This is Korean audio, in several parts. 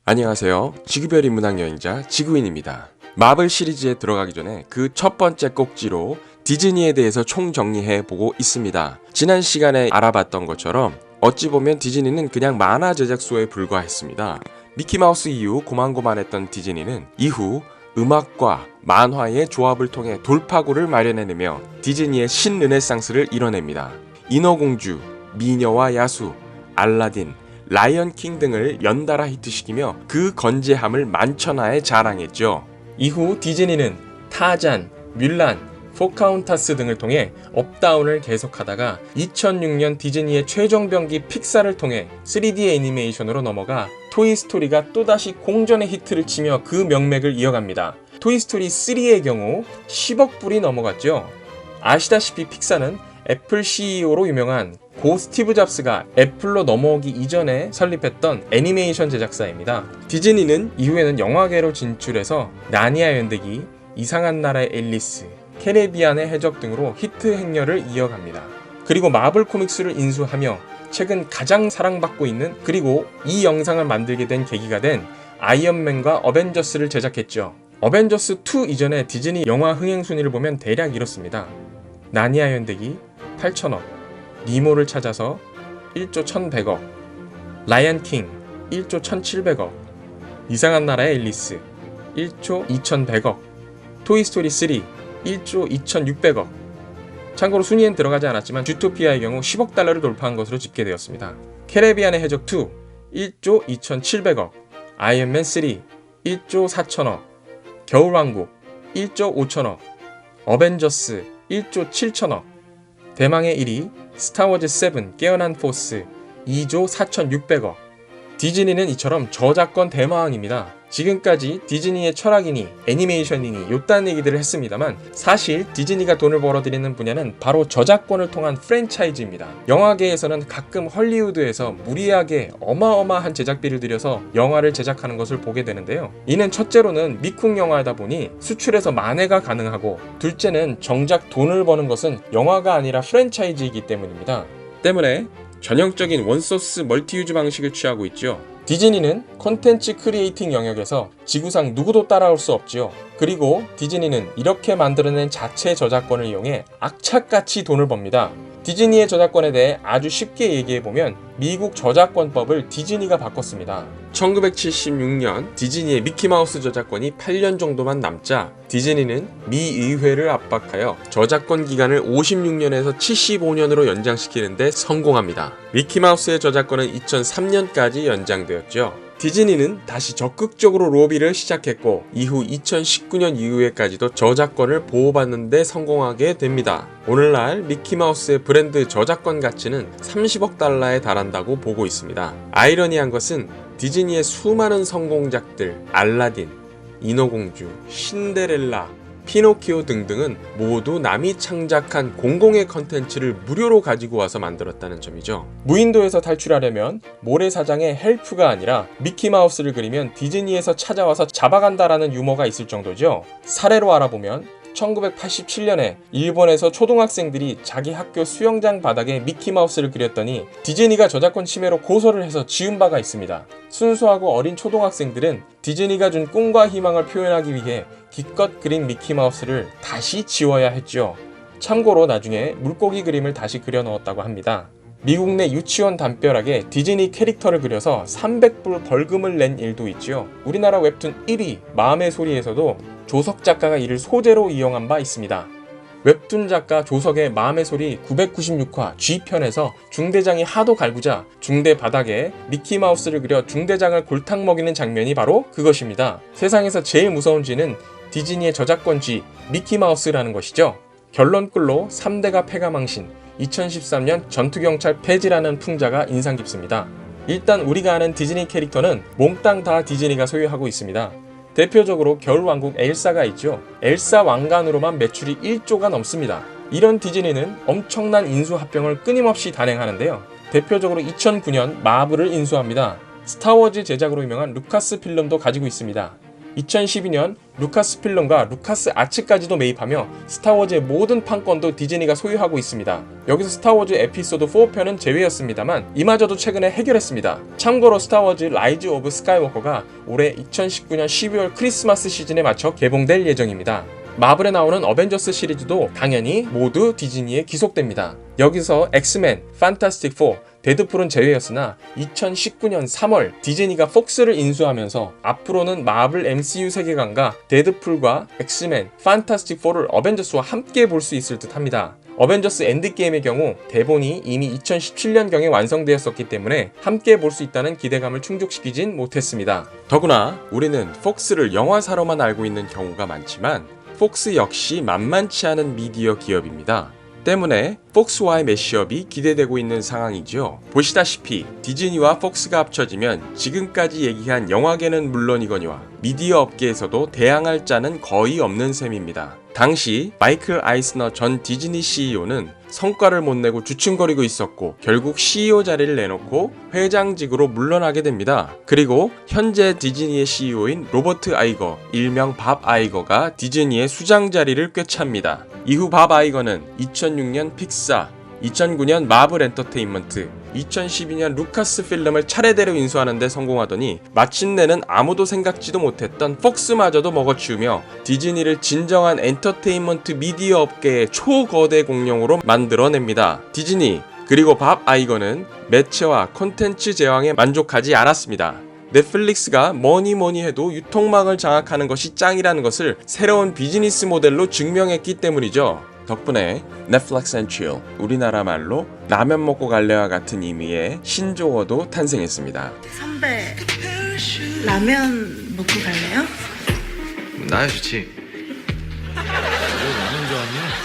안녕하세요. 지구별 인문학 여행자 지구인입니다. 마블 시리즈에 들어가기 전에 그 첫 번째 꼭지로 디즈니에 대해서 총정리해 보고 있습니다. 지난 시간에 알아봤던 것처럼 어찌 보면 디즈니는 그냥 만화 제작소에 불과했습니다. 미키마우스 이후 고만고만했던 디즈니는 이후 음악과 만화의 조합을 통해 돌파구를 마련해내며 디즈니의 신르네상스를 이뤄냅니다. 인어공주, 미녀와 야수, 알라딘, 라이언킹 등을 연달아 히트시키며 그 건재함을 만천하에 자랑했죠. 이후 디즈니는 타잔, 뮬란, 포카혼타스 등을 통해 업다운을 계속하다가 2006년 디즈니의 최종병기 픽사를 통해 3D 애니메이션으로 넘어가 토이스토리가 또다시 공전의 히트를 치며 그 명맥을 이어갑니다. 토이스토리 3의 경우 10억 불이 넘어갔죠. 아시다시피 픽사는 애플 CEO로 유명한 고 스티브 잡스가 애플로 넘어오기 이전에 설립했던 애니메이션 제작사입니다. 디즈니는 이후에는 영화계로 진출해서 나니아 연대기, 이상한 나라의 앨리스, 캐리비안의 해적 등으로 히트 행렬을 이어갑니다. 그리고 마블 코믹스를 인수하며 최근 가장 사랑받고 있는, 그리고 이 영상을 만들게 된 계기가 된 아이언맨과 어벤져스를 제작했죠. 어벤져스 2 이전에 디즈니 영화 흥행 순위를 보면 대략 이렇습니다. 나니아 연대기 8천억, 니모를 찾아서 1조 1100억, 라이언킹 1조 1700억, 이상한 나라의 앨리스 1조 2100억, 토이스토리 3 1조 2600억. 참고로 순위엔 들어가지 않았지만 주토피아의 경우 10억 달러를 돌파한 것으로 집계되었습니다. 캐리비안의 해적 2 1조 2700억, 아이언맨 3 1조 4000억, 겨울왕국 1조 5000억, 어벤져스 1조 7000억, 대망의 1위 스타워즈 7 깨어난 포스 2조 4600억. 디즈니는 이처럼 저작권 대마왕입니다. 지금까지 디즈니의 철학이니 애니메이션이니 요딴 얘기들을 했습니다만 사실 디즈니가 돈을 벌어들이는 분야는 바로 저작권을 통한 프랜차이즈입니다. 영화계에서는 가끔 헐리우드에서 무리하게 어마어마한 제작비를 들여서 영화를 제작하는 것을 보게 되는데요. 이는 첫째로는 미국 영화이다 보니 수출해서 만회가 가능하고, 둘째는 정작 돈을 버는 것은 영화가 아니라 프랜차이즈이기 때문입니다. 때문에 전형적인 원소스 멀티유즈 방식을 취하고 있죠. 디즈니는 콘텐츠 크리에이팅 영역에서 지구상 누구도 따라올 수 없지요. 그리고 디즈니는 이렇게 만들어낸 자체 저작권을 이용해 악착같이 돈을 법니다. 디즈니의 저작권에 대해 아주 쉽게 얘기해보면 미국 저작권법을 디즈니가 바꿨습니다. 1976년 디즈니의 미키마우스 저작권이 8년 정도만 남자 디즈니는 미 의회를 압박하여 저작권 기간을 56년에서 75년으로 연장시키는 데 성공합니다. 미키마우스의 저작권은 2003년까지 연장되었죠. 디즈니는 다시 적극적으로 로비를 시작했고 이후 2019년 이후에까지도 저작권을 보호받는 데 성공하게 됩니다. 오늘날 미키마우스의 브랜드 저작권 가치는 30억 달러에 달한다고 보고 있습니다. 아이러니한 것은 디즈니의 수많은 성공작들 알라딘, 인어공주, 신데렐라, 피노키오 등등은 모두 남이 창작한 공공의 컨텐츠를 무료로 가지고 와서 만들었다는 점이죠. 무인도에서 탈출하려면 모래사장의 헬프가 아니라 미키마우스를 그리면 디즈니에서 찾아와서 잡아간다라는 유머가 있을 정도죠. 사례로 알아보면 1987년에 일본에서 초등학생들이 자기 학교 수영장 바닥에 미키마우스를 그렸더니 디즈니가 저작권 침해로 고소를 해서 지운 바가 있습니다. 순수하고 어린 초등학생들은 디즈니가 준 꿈과 희망을 표현하기 위해 기껏 그린 미키마우스를 다시 지워야 했죠. 참고로 나중에 물고기 그림을 다시 그려 넣었다고 합니다. 미국 내 유치원 담벼락에 디즈니 캐릭터를 그려서 300불 벌금을 낸 일도 있지요. 우리나라 웹툰 1위 마음의 소리에서도 조석 작가가 이를 소재로 이용한 바 있습니다. 웹툰 작가 조석의 마음의 소리 996화 G편에서 중대장이 하도 갈구자 중대 바닥에 미키마우스를 그려 중대장을 골탕 먹이는 장면이 바로 그것입니다. 세상에서 제일 무서운 쥐는 디즈니의 저작권 쥐 미키마우스라는 것이죠. 결론꿀로 3대가 패가망신 2013년 전투경찰 폐지라는 풍자가 인상 깊습니다. 일단 우리가 아는 디즈니 캐릭터는 몽땅 다 디즈니가 소유하고 있습니다. 대표적으로 겨울왕국 엘사가 있죠. 엘사 왕관으로만 매출이 1조가 넘습니다. 이런 디즈니는 엄청난 인수합병을 끊임없이 단행하는데요. 대표적으로 2009년 마블을 인수합니다. 스타워즈 제작으로 유명한 루카스 필름도 가지고 있습니다. 2012년 루카스 필름과 루카스 아츠까지도 매입하며 스타워즈의 모든 판권도 디즈니가 소유하고 있습니다. 여기서 스타워즈 에피소드 4편은 제외였습니다만 이마저도 최근에 해결했습니다. 참고로 스타워즈 라이즈 오브 스카이워커가 올해 2019년 12월 크리스마스 시즌에 맞춰 개봉될 예정입니다. 마블에 나오는 어벤져스 시리즈도 당연히 모두 디즈니에 기속됩니다. 여기서 엑스맨, 판타스틱 4, 데드풀은 제외였으나 2019년 3월 디즈니가 폭스를 인수하면서 앞으로는 마블 MCU 세계관과 데드풀과 엑스맨, 판타스틱 4를 어벤져스와 함께 볼 수 있을 듯 합니다. 어벤져스 엔드게임의 경우 대본이 이미 2017년경에 완성되었었기 때문에 함께 볼 수 있다는 기대감을 충족시키진 못했습니다. 더구나 우리는 폭스를 영화사로만 알고 있는 경우가 많지만 폭스 역시 만만치 않은 미디어 기업입니다. 때문에 폭스와의 매시업이 기대되고 있는 상황이죠. 보시다시피 디즈니와 폭스가 합쳐지면 지금까지 얘기한 영화계는 물론이거니와 미디어 업계에서도 대항할 자는 거의 없는 셈입니다. 당시 마이클 아이스너 전 디즈니 CEO는 성과를 못 내고 주춤거리고 있었고 결국 CEO 자리를 내놓고 회장직으로 물러나게 됩니다. 그리고 현재 디즈니의 CEO인 로버트 아이거, 일명 밥 아이거가 디즈니의 수장 자리를 꿰찹니다. 이후 밥 아이거는 2006년 픽사, 2009년 마블 엔터테인먼트, 2012년 루카스 필름을 차례대로 인수하는 데 성공하더니 마침내는 아무도 생각지도 못했던 폭스마저도 먹어치우며 디즈니를 진정한 엔터테인먼트 미디어 업계의 초거대 공룡으로 만들어냅니다. 디즈니 그리고 밥 아이거는 매체와 콘텐츠 제왕에 만족하지 않았습니다. 넷플릭스가 뭐니 해도 유통망을 장악하는 것이 짱이라는 것을 새로운 비즈니스 모델로 증명했기 때문이죠. 덕분에 넷플릭스 앤 칠, 우리나라 말로 라면 먹고 갈래와 같은 의미의 신조어도 탄생했습니다. 선배, 라면 먹고 갈래요? 나야 좋지. 라면 좋아하니?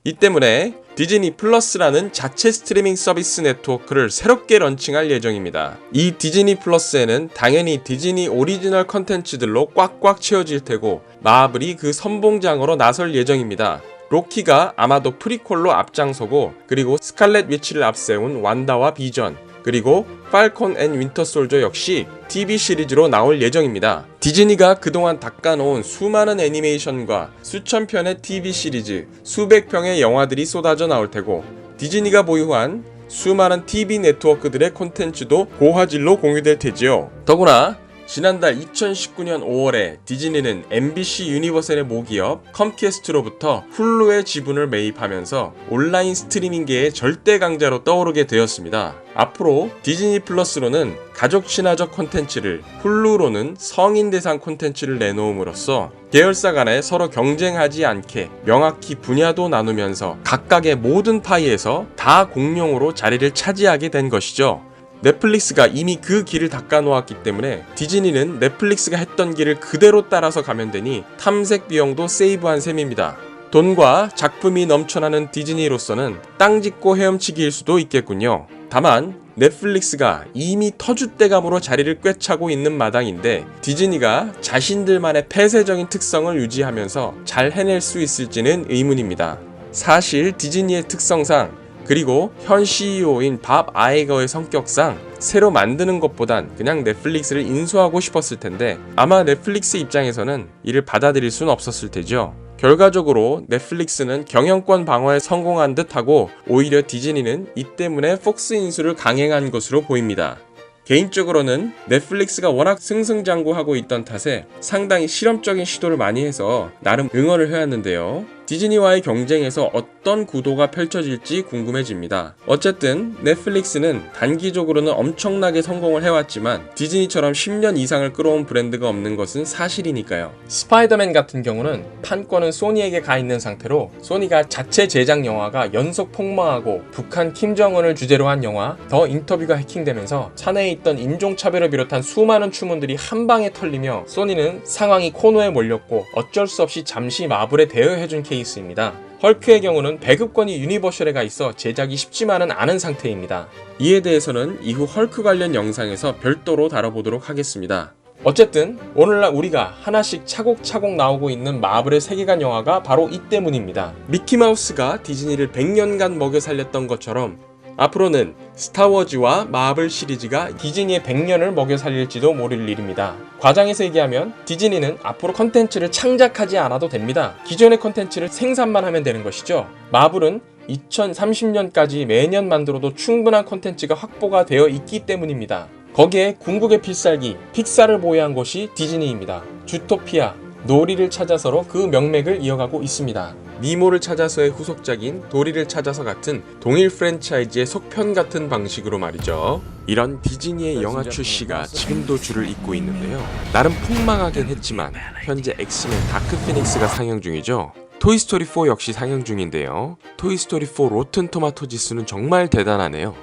이 때문에 디즈니 플러스라는 자체 스트리밍 서비스 네트워크를 새롭게 런칭할 예정입니다. 이 디즈니 플러스에는 당연히 디즈니 오리지널 컨텐츠들로 꽉꽉 채워질 테고 마블이 그 선봉장으로 나설 예정입니다. 로키가 아마도 프리퀄로 앞장서고 그리고 스칼렛 위치를 앞세운 완다와 비전 그리고 팔콘 앤 윈터 솔저 역시 TV 시리즈로 나올 예정입니다. 디즈니가 그동안 닦아놓은 수많은 애니메이션과 수천 편의 TV 시리즈, 수백 편의 영화들이 쏟아져 나올 테고 디즈니가 보유한 수많은 TV 네트워크들의 콘텐츠도 고화질로 공유될 테지요. 더구나 지난달 2019년 5월에 디즈니는 MBC 유니버셀의 모기업 컴캐스트로부터 훌루의 지분을 매입하면서 온라인 스트리밍계의 절대 강자로 떠오르게 되었습니다. 앞으로 디즈니 플러스로는 가족 친화적 콘텐츠를, 훌루로는 성인 대상 콘텐츠를 내놓음으로써 계열사 간에 서로 경쟁하지 않게 명확히 분야도 나누면서 각각의 모든 파이에서 다 공룡으로 자리를 차지하게 된 것이죠. 넷플릭스가 이미 그 길을 닦아놓았기 때문에 디즈니는 넷플릭스가 했던 길을 그대로 따라서 가면 되니 탐색 비용도 세이브한 셈입니다. 돈과 작품이 넘쳐나는 디즈니로서는 땅 짚고 헤엄치기일 수도 있겠군요. 다만 넷플릭스가 이미 터줏대감으로 자리를 꿰차고 있는 마당인데 디즈니가 자신들만의 폐쇄적인 특성을 유지하면서 잘 해낼 수 있을지는 의문입니다. 사실 디즈니의 특성상 그리고 현 CEO인 밥 아이거의 성격상 새로 만드는 것보단 그냥 넷플릭스를 인수하고 싶었을 텐데 아마 넷플릭스 입장에서는 이를 받아들일 순 없었을 테죠. 결과적으로 넷플릭스는 경영권 방어에 성공한 듯하고 오히려 디즈니는 이 때문에 폭스 인수를 강행한 것으로 보입니다. 개인적으로는 넷플릭스가 워낙 승승장구하고 있던 탓에 상당히 실험적인 시도를 많이 해서 나름 응원을 해왔는데요. 디즈니와의 경쟁에서 어떤 구도가 펼쳐질지 궁금해집니다. 어쨌든 넷플릭스는 단기적으로는 엄청나게 성공을 해왔지만 디즈니처럼 10년 이상을 끌어온 브랜드가 없는 것은 사실이니까요. 스파이더맨 같은 경우는 판권은 소니에게 가 있는 상태로 소니가 자체 제작 영화가 연속 폭망하고 북한 김정은을 주제로 한 영화 더 인터뷰가 해킹되면서 사내에 있던 인종차별을 비롯한 수많은 추문들이 한 방에 털리며 소니는 상황이 코너에 몰렸고 어쩔 수 없이 잠시 마블에 대여해준 케이스입니다. 헐크의 경우는 배급권이 유니버셜에 가 있어 제작이 쉽지만은 않은 상태입니다. 이에 대해서는 이후 헐크 관련 영상에서 별도로 다뤄보도록 하겠습니다. 어쨌든 오늘날 우리가 하나씩 차곡차곡 나오고 있는 마블의 세계관 영화가 바로 이 때문입니다. 미키마우스가 디즈니를 100년간 먹여 살렸던 것처럼 앞으로는 스타워즈와 마블 시리즈가 디즈니의 100년을 먹여 살릴지도 모를 일입니다. 과장해서 얘기하면 디즈니는 앞으로 컨텐츠를 창작하지 않아도 됩니다. 기존의 컨텐츠를 생산만 하면 되는 것이죠. 마블은 2030년까지 매년 만들어도 충분한 컨텐츠가 확보가 되어 있기 때문입니다. 거기에 궁극의 필살기 픽사를 보유한 곳이 디즈니입니다. 주토피아, 놀이를 찾아서로 그 명맥을 이어가고 있습니다. 니모를 찾아서의 후속작인 도리를 찾아서 같은 동일 프랜차이즈의 속편 같은 방식으로 말이죠. 이런 디즈니의 영화 출시가 지금도 줄을 잇고 있는데요. 나름 폭망하긴 했지만 현재 엑스맨 다크 피닉스가 상영 중이죠. 토이스토리 4 역시 상영 중인데요. 토이스토리 4 로튼 토마토 지수는 정말 대단하네요.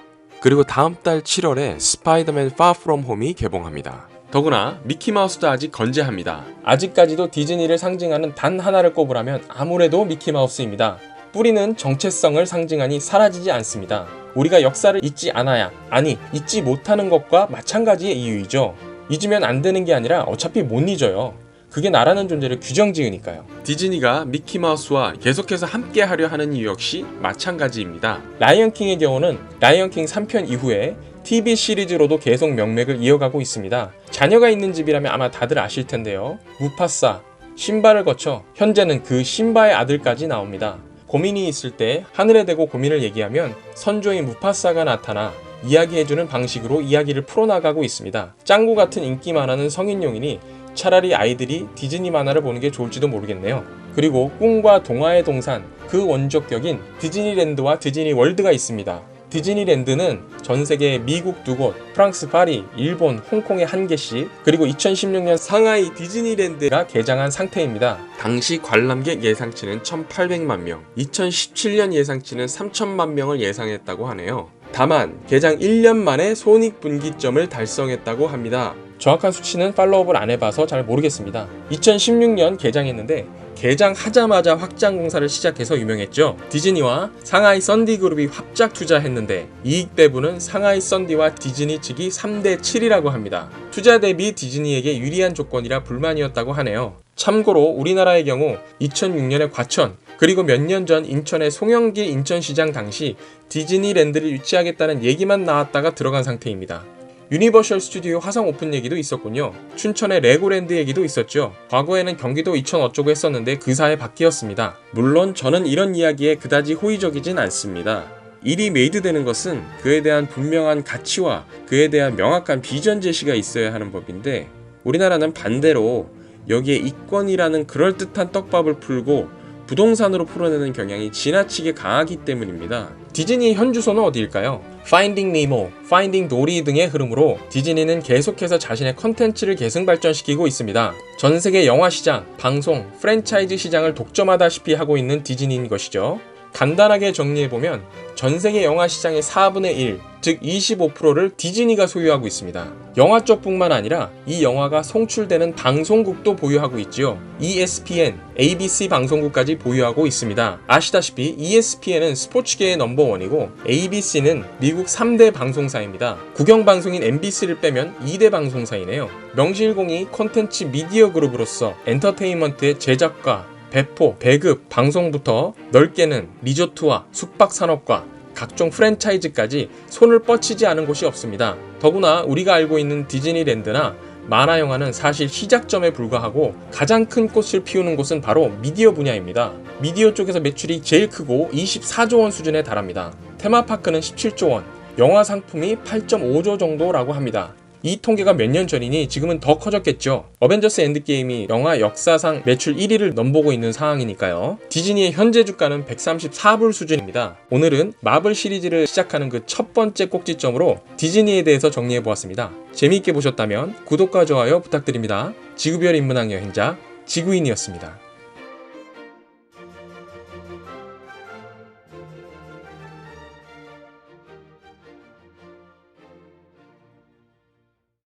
그리고 다음 달 7월에 스파이더맨 Far From Home이 개봉합니다. 더구나 미키마우스도 아직 건재합니다. 아직까지도 디즈니를 상징하는 단 하나를 꼽으라면 아무래도 미키마우스입니다. 뿌리는 정체성을 상징하니 사라지지 않습니다. 우리가 역사를 잊지 않아야, 아니 잊지 못하는 것과 마찬가지의 이유이죠. 잊으면 안 되는 게 아니라 어차피 못 잊어요. 그게 나라는 존재를 규정지으니까요. 디즈니가 미키마우스와 계속해서 함께 하려 하는 이유 역시 마찬가지입니다. 라이언킹의 경우는 라이언킹 3편 이후에 TV 시리즈로도 계속 명맥을 이어가고 있습니다. 자녀가 있는 집이라면 아마 다들 아실 텐데요. 무파사, 심바를 거쳐 현재는 그 심바의 아들까지 나옵니다. 고민이 있을 때 하늘에 대고 고민을 얘기하면 선조인 무파사가 나타나 이야기해주는 방식으로 이야기를 풀어나가고 있습니다. 짱구 같은 인기만하는 성인용이니 차라리 아이들이 디즈니 만화를 보는 게 좋을지도 모르겠네요. 그리고 꿈과 동화의 동산, 그 원조격인 디즈니랜드와 디즈니월드가 있습니다. 디즈니랜드는 전세계 미국 2곳, 프랑스 파리, 일본, 홍콩에 1개씩, 그리고 2016년 상하이 디즈니랜드가 개장한 상태입니다. 당시 관람객 예상치는 1,800만 명, 2017년 예상치는 3,000만 명을 예상했다고 하네요. 다만 개장 1년 만에 손익분기점을 달성했다고 합니다. 정확한 수치는 팔로우업을 안 해봐서 잘 모르겠습니다. 2016년 개장했는데 개장하자마자 확장 공사를 시작해서 유명했죠. 디즈니와 상하이 썬디그룹이 합작 투자했는데 이익 배분은 상하이 썬디와 디즈니 측이 3대 7이라고 합니다. 투자 대비 디즈니에게 유리한 조건이라 불만이었다고 하네요. 참고로 우리나라의 경우 2006년에 과천, 그리고 몇 년 전 인천의 송영길 인천시장 당시 디즈니랜드를 유치하겠다는 얘기만 나왔다가 들어간 상태입니다. 유니버셜 스튜디오 화성 오픈 얘기도 있었군요. 춘천의 레고랜드 얘기도 있었죠. 과거에는 경기도 이천 어쩌고 했었는데 그 사이 바뀌었습니다. 물론 저는 이런 이야기에 그다지 호의적이진 않습니다. 일이 메이드되는 것은 그에 대한 분명한 가치와 그에 대한 명확한 비전 제시가 있어야 하는 법인데 우리나라는 반대로 여기에 이권이라는 그럴듯한 떡밥을 풀고 부동산으로 풀어내는 경향이 지나치게 강하기 때문입니다. 디즈니의 현 주소는 어디일까요? 파인딩 니모, 파인딩 도리 등의 흐름으로 디즈니는 계속해서 자신의 컨텐츠를 계승 발전시키고 있습니다. 전 세계 영화 시장, 방송, 프랜차이즈 시장을 독점하다시피 하고 있는 디즈니인 것이죠. 간단하게 정리해보면 전 세계 영화 시장의 4분의 1, 즉 25%를 디즈니가 소유하고 있습니다. 영화 쪽뿐만 아니라 이 영화가 송출되는 방송국도 보유하고 있지요. ESPN, ABC 방송국까지 보유하고 있습니다. 아시다시피 ESPN은 스포츠계의 넘버원이고 ABC는 미국 3대 방송사입니다. 국영방송인 MBC를 빼면 2대 방송사이네요. 명실공히 콘텐츠 미디어 그룹으로서 엔터테인먼트의 제작과 배포, 배급, 방송부터 넓게는 리조트와 숙박산업과 각종 프랜차이즈까지 손을 뻗치지 않은 곳이 없습니다. 더구나 우리가 알고 있는 디즈니랜드나 만화 영화는 사실 시작점에 불과하고 가장 큰 꽃을 피우는 곳은 바로 미디어 분야입니다. 미디어 쪽에서 매출이 제일 크고 24조 원 수준에 달합니다. 테마파크는 17조 원, 영화 상품이 8.5조 정도라고 합니다. 이 통계가 몇 년 전이니 지금은 더 커졌겠죠. 어벤져스 엔드게임이 영화 역사상 매출 1위를 넘보고 있는 상황이니까요. 디즈니의 현재 주가는 134불 수준입니다. 오늘은 마블 시리즈를 시작하는 그 첫 번째 꼭지점으로 디즈니에 대해서 정리해보았습니다. 재미있게 보셨다면 구독과 좋아요 부탁드립니다. 지구별 인문학 여행자 지구인이었습니다.